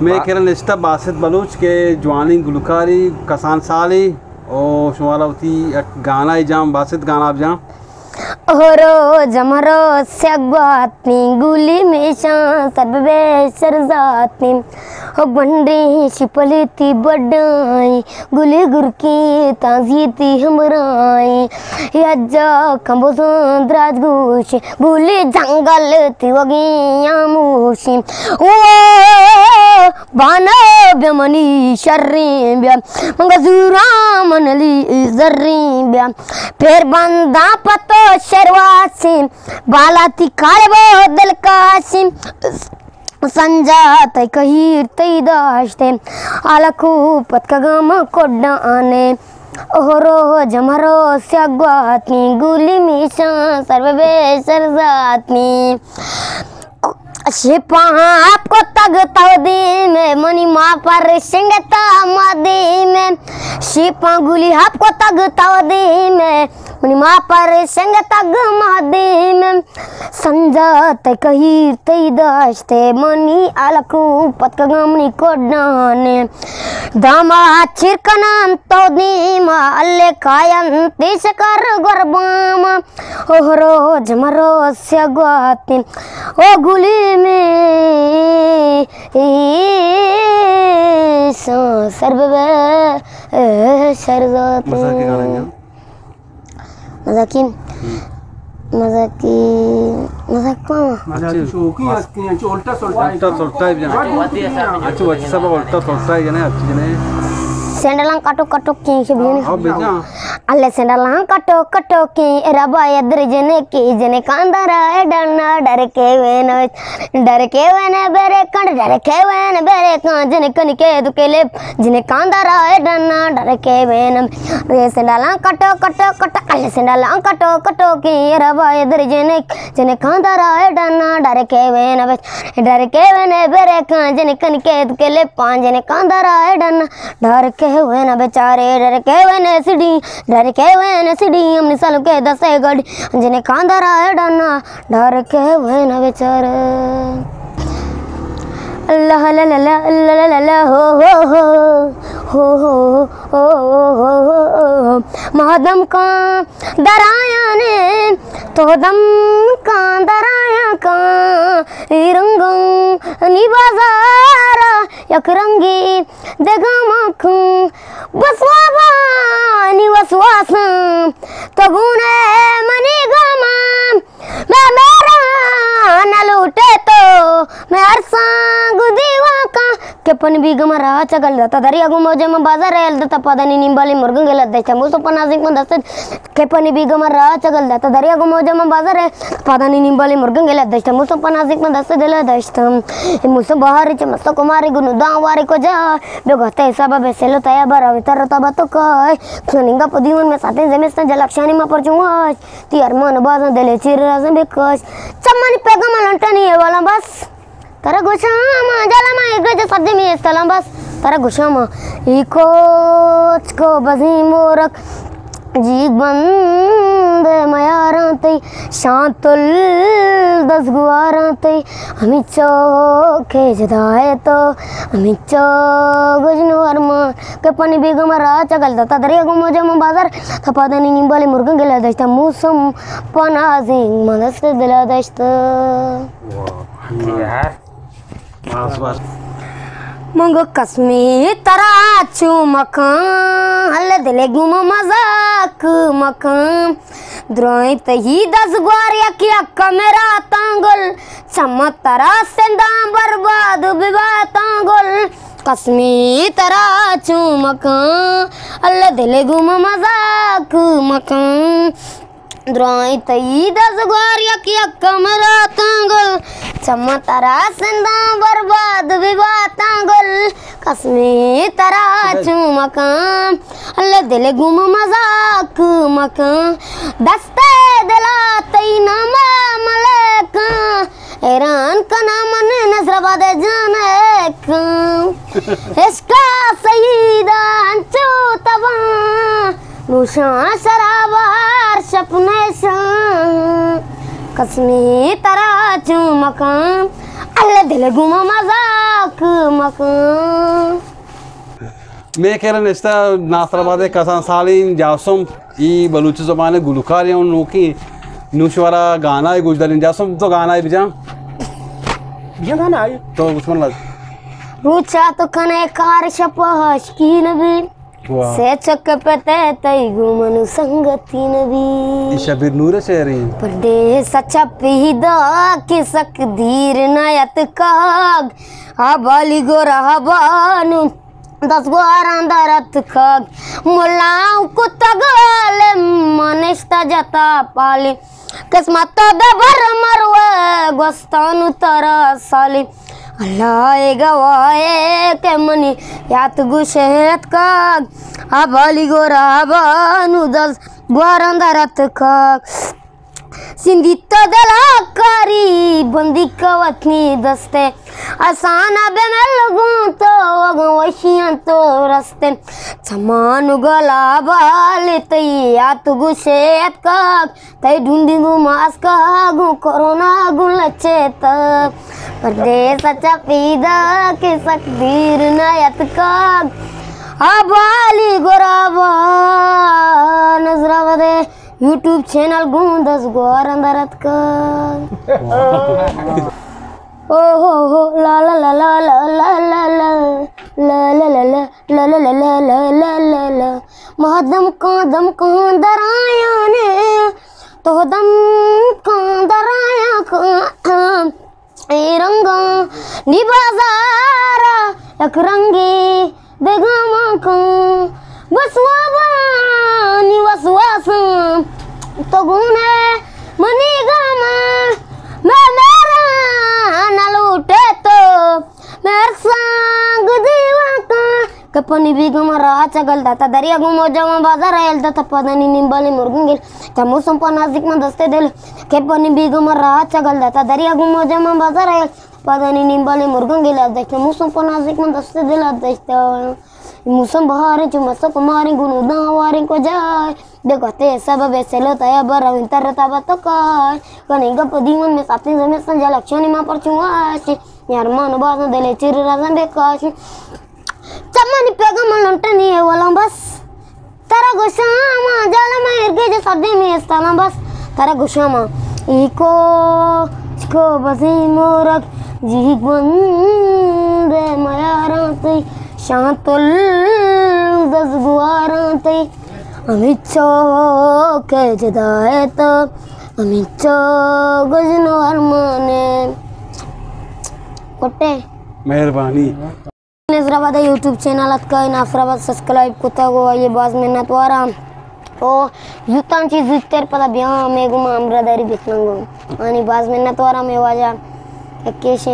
मैं खेल निश्ता बासित बलूच के जवानी गुलकारी कसान साली और शुमारा होती गाना जाम बासित गाना आप जाम ओरो जमरो स्यागवातनी गुली में शां सर्वे सरजातनी हो बंडे शिपलेती बड़ाई गुली गुरकी ताजीती हमराई यज्जा कंबोसन द्राजगुश गुली जंगल ती वगिया मुशी ओ बाना ब्यमनी शर्री ब्या मंगजूरा मनली जर्री ब्या फिर बंदा पतो शर्वासिम बालाती काले बोदल कासिम संजात कहीर तई दाश्ते आलकू पत्कगम कोड्डाने ओहरो जमरो स्यागवातनी गुली मिशा सर्वे सरजातनी शिपा आपको तगता दी में मनी माँ पर सिंगता मादी में शिपा गुली आपको तगता दी में मनी माँ पर सिंगता मादी में संजात कहीर तई दाश्ते मनी अलकू पत्कगमनी कोड्डाने दामा चिरकनाम तो दीमा अल्ले कायं तिशकर गुरबामा ओहरो जमरो स्यागवाती ओ गुली में सर्वे सरजाती मजाकिन मजाकी मजाक उल्टा सोल्टा सेंडलां काटो काटो की शब्द अल्ले सेंडलां काटो काटो की रबा यदर जने की जने कांदारा डरना डर के वेन बेरे कंड डर के वेन बेरे कां जने कन के दुकेले जने कांदारा डरना डर के वेन रे सेंडलां काटो काटो काटो अल्ले सेंडलां काटो काटो की रबा यदर जने जने कांदारा डरना डर के वेन बेरे कां जने कन के दुकेले पांच जने कांदारा डरना डर के हुए ना बेचारे डर के हुए ने सिडी हमने सालों के 10 गड़ी जिन्हें खांदा रहा है डरना डर के हुए ना बेचारे अल्लाह ला ला ला ला ला ला हो महादम का दराया ने तो दम का दराया का रंगों निबाजारा यकरंगी देगामक बसवाबा निवसवास तो गुने मनी गमा मैं मेरा न लूटे तो मैं अरसा गुदीवा का केपन बीगमा रहा चगल जाता दरिया गुमोजे में बाजार रेल दता पदानी निंबाली मुर्गं गेला देचा मुसो पनाजिक में दस्त केपन बीगमा रहा चगल जाता दरिया गुमोजे में बाजार है पदानी निंबाली मुर्गं गेला देचा मुसो पनाजिक में दस्त देला दस्तम मुसो बाहर च मस्तो कुमारी गुनु दावारी को जा बेगते सब बेसेलो तया बरा वितर तब तो काय खनिंगा पदीवन में साथे जमेस्ता जलक्षानी में परचुआ ती अरमान बाजा देले चिरराज बेकस चम्मनी पेगमा लंटनी है वाला बस तारा गुशामा जलामा एक सद्य में इस्तलाम बस तारा गुशामा इकोच को बजी मोरक जी बंद मयारांते शांतुल 10 गुआरांते हमी चौके जदाए तो हमी गुजनो अरमान के पानी बेगम रा चगल दता दरिया गुमोजे में बाजार थपादनी निंबाली मुर्गं गेला दस्ता मुसम पनाजिंग मदस दिला दस्ता यार बस मंगो कस्मी तरा चुमकान हल्ले दिले गुम मजाक मकान द्रोई तही 10 ग्वारिया किया कमेरा तांगल चम्मा तरा सेंदा बर्बाद विवा तांगल कस्मी तरा चुमकान हल्ले दिले गुम मजाक मकान द्रोई तही 10 ग्वारिया किया कमेरा तांगल चम्मा तरा सेंदा बर्बाद विवा तांगल कसमी तरा चुमकान अल्ले दिले गुम मजाक मकान दस्ते दिला तई नामा मलका हैरान का नाम नजराबाद जाने का इसका सईदा अंचो तबा नुशा शराबार सपने सा कसमी तरा चुमकान अल्ले दिले गुम मजाक चकमक मैं कह रहा नेस्ता नासराबाद कसान सालिन जासम ई बलूची ज़बान गुलकार या उन नोकी नूशवारा गाना है गुजदारिन जासम तो गाना है बिजा गाना है तो उसमें लग रुचा तो कने कार शपहश की नबी से चक पते तई गुमनु संगति नबी इशबीर नूर शेरी पढ़े सच्चा पीदा के सक धीर नयत काग आबाली गोरा हबानु 10 गो आरंदरत खग मुलाऊ को तगल मनिष्ता जता पाली किस्मत दबर मरवे गोस्तानु तरा साली अल्लाह गवाए के मनी यात गुशेत काग आबाली गोरा हबानु 10 गो आरंदरत खग सिंधित दलाकारी बंदी कवतनी दस्ते आसाना बेमल गुं तो वशियां तो रस्ते समान गला बाले तई यात गुशेत काग तई ढूंढी गु मास कागु कोरोना गु लचेत परदेस सच्चा पीदा के सकदीर नयत काग आबाली गोराबा नजराबाद यूट्यूब चैनल गूं 10 गो आरंदरत का ओ हो ला ला ला ला ला ला ला ला ला ला ला ला ला ला ला ला ला ला ला महदम का दराया ने तो दम का दराया का ए रंगा निबाजारा एक रंगी बेगमा का बसवाबानी वसवास तो गुने मनीगामा मैं मेरा न लूटे तो मेरे संग दीवा का कपनी बिगमा राचा गलदाता दरिया गुमो जमा बाजार आयल ता पदनी निंबाली मुर्गंगिल ता मौसम पनाजिक में दस्ते दिल कपनी बिगमा राचा गलदाता दरिया गुमो जमा बाजार आयल पदनी निंबाली मुर्गंगिल देखते मौसम पनाजिक में दस्ते दिल देखते मौसम बहारें चुमसो कुमारी गुनुदा हवारी को जाए देखते सब वैसे लता या बरा विंतर तब तो काय कने गप दीवन में साथी जमे संजा लक्षणी मा पर चुआसी यार मन बात देले चिर राजन बेकाशी चमनी पेगम लंटनी है वाला बस तारा गुशामा जल में इरगे जो सदे में स्थाना बस तारा गुशामा इको बसी मोरक जी बंदे मयाराती शांतुल 10 गुआराती अमिचो के जदायत अमिचो गजनो अरमाने कोटे मेहरबानी नासराबाद यूट्यूब चॅनल का नासराबाद सब्सक्राइब कोता गो ये बाज मेहनत वारा ओ युतांची जुत्तर पदा बिया मेगु मामरादारी बितनंगो आणि बाज मेहनत वारा मे वाजा 21